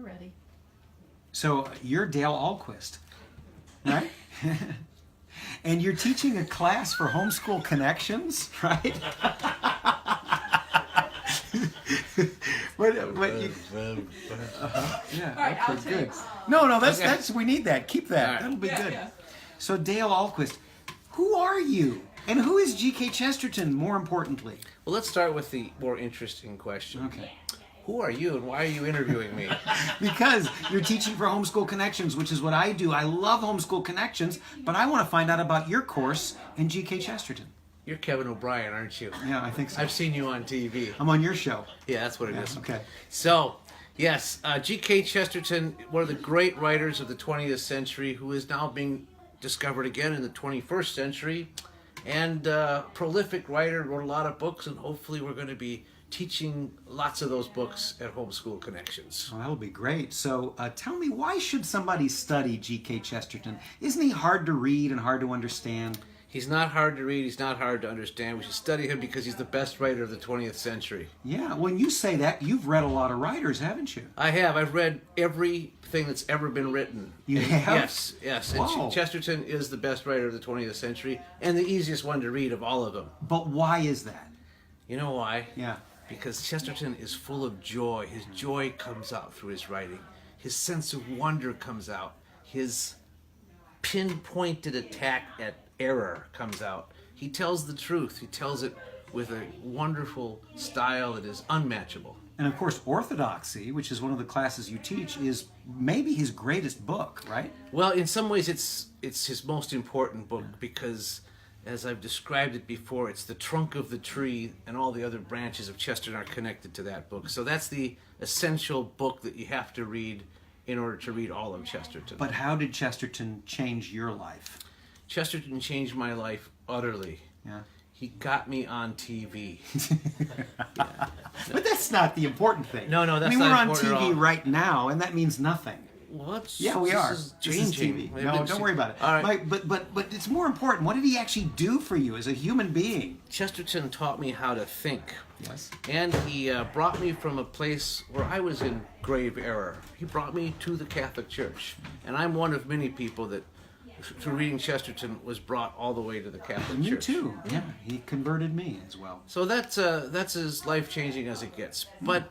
ready. So you're Dale Ahlquist, right? And you're teaching a class for Homeschool Connections, right? Yeah, All right, okay, I'll good. take. No, that's we need that. Keep that. Right. That'll be Yeah, good. yeah. So Dale Ahlquist, who are you? And who is G.K. Chesterton, more importantly? Well, let's start with the more interesting question. Okay. Who are you and why are you interviewing me? Because you're teaching for Homeschool Connections, which is what I do. I love Homeschool Connections, but I want to find out about your course in G.K. Chesterton. You're Kevin O'Brien, aren't you? Yeah, I think so. I've seen you on TV. I'm on your show. Yeah, that's what it is. Okay. So, yes, G.K. Chesterton, one of the great writers of the 20th century, who is now being discovered again in the 21st century, and prolific writer, wrote a lot of books, and hopefully we're going to be teaching lots of those books at Homeschool Connections. Well, that'll be great. So tell me, why should somebody study G.K. Chesterton? Isn't he hard to read and hard to understand? He's not hard to read, he's not hard to understand. We should study him because he's the best writer of the 20th century. Yeah, when you say that, you've read a lot of writers, haven't you? I have. I've read everything that's ever been written. You And have? Yes, yes. And Wow. Chesterton is the best writer of the 20th century and the easiest one to read of all of them. But why is that? You know why? Yeah. Because Chesterton is full of joy. His joy comes out through his writing. His sense of wonder comes out. His pinpointed attack at error comes out. He tells the truth. He tells it with a wonderful style that is unmatchable. And of course, Orthodoxy, which is one of the classes you teach, is maybe his greatest book, right? Well, in some ways it's his most important book because, as I've described it before, it's the trunk of the tree and all the other branches of Chesterton are connected to that book. So that's the essential book that you have to read in order to read all of Chesterton. But how did Chesterton change your life? Chesterton changed my life utterly. Yeah. He got me on TV. But that's not the important thing. No, that's I mean, not we're on important at TV all. right now, and that means nothing. What? Yeah, we are. This is This is changing. TV. No, don't worry about it. All right. But it's more important. What did he actually do for you as a human being? Chesterton taught me how to think. Yes. And he brought me from a place where I was in grave error. He brought me to the Catholic Church. And I'm one of many people that, through reading Chesterton, was brought all the way to the Catholic Me Church. too. Yeah, he converted me as well. So that's as life-changing as it gets. But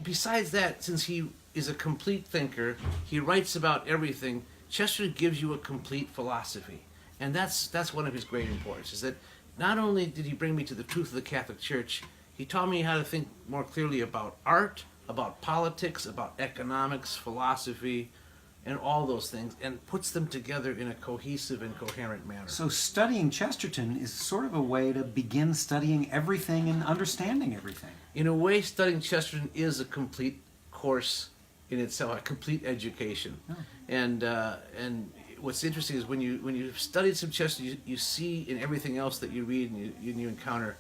besides that, since he is a complete thinker, he writes about everything, Chesterton gives you a complete philosophy. And that's one of his great importance, is that not only did he bring me to the truth of the Catholic Church, he taught me how to think more clearly about art, about politics, about economics, philosophy, and all those things, and puts them together in a cohesive and coherent manner. So studying Chesterton is sort of a way to begin studying everything and understanding everything. In a way, studying Chesterton is a complete course in itself, a complete education. Oh. And what's interesting is when you've studied some Chesterton, you see in everything else that you read and you encounter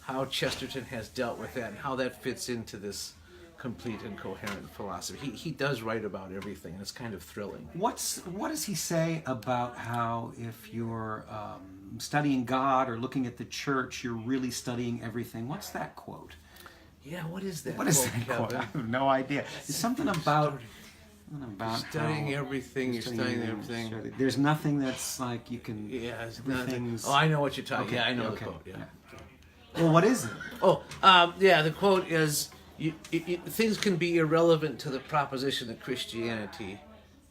how Chesterton has dealt with that and how that fits into this complete and coherent philosophy. He does write about everything, and it's kind of thrilling. What does he say about how if you're studying God or looking at the church, you're really studying everything? What's that quote? Yeah, what is that? What is quote, that quote? Kevin? I have no idea. It's something about Studying how- everything, you're studying everything. There's nothing that's like you can. Yeah, it's not- everything's- oh, I know what you're talking. Okay, Yeah, I know okay, the quote. Yeah. Well, what is it? Oh, yeah. The quote is, "Things can be irrelevant to the proposition that Christianity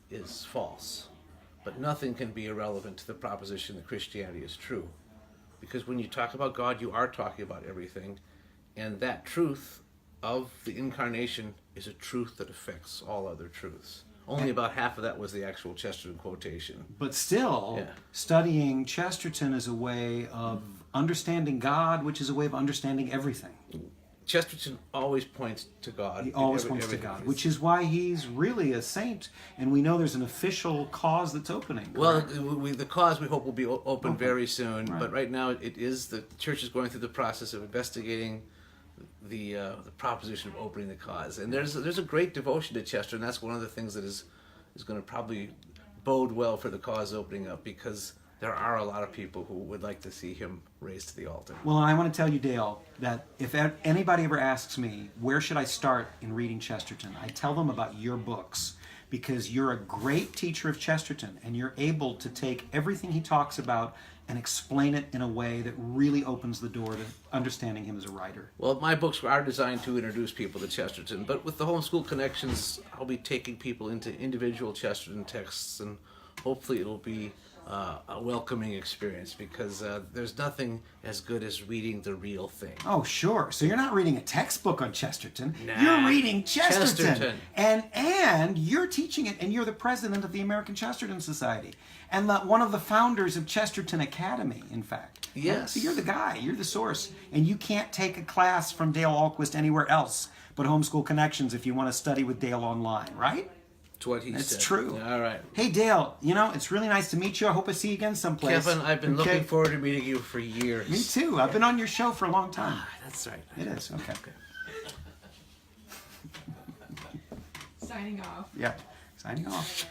is false, but nothing can be irrelevant to the proposition that Christianity is true, because when you talk about God, you are talking about everything, and that truth of the incarnation is a truth that affects all other truths." Only about half of that was the actual Chesterton quotation. But still, Yeah. studying Chesterton is a way of understanding God, which is a way of understanding everything. Chesterton always points to God. He always in points to everything. God, which is why he's really a saint, and we know there's an official cause that's opening. Well, correct? the cause we hope will be open very soon, Right. but right now the church is going through the process of investigating the proposition of opening the cause, and there's a great devotion to Chester, and that's one of the things that is going to probably bode well for the cause opening up, because there are a lot of people who would like to see him raised to the altar. Well, I want to tell you, Dale, that if anybody ever asks me, where should I start in reading Chesterton, I tell them about your books, because you're a great teacher of Chesterton, and you're able to take everything he talks about and explain it in a way that really opens the door to understanding him as a writer. Well, my books are designed to introduce people to Chesterton, but with the Homeschool Connections, I'll be taking people into individual Chesterton texts, and hopefully it'll be a welcoming experience, because there's nothing as good as reading the real thing. Oh, sure. So you're not reading a textbook on Chesterton. Nah. You're reading Chesterton. Chesterton. And you're teaching it, and you're the president of the American Chesterton Society. And one of the founders of Chesterton Academy, in fact. Yes. So you're the guy. You're the source. And you can't take a class from Dale Ahlquist anywhere else but Homeschool Connections if you want to study with Dale online, right? It's what he said. It's true. All right. Hey, Dale, it's really nice to meet you. I hope I see you again someplace. Kevin, I've been Okay? looking forward to meeting you for years. Me too. I've been on your show for a long time. That's right. It is. Okay. Signing off. Yeah. Signing off.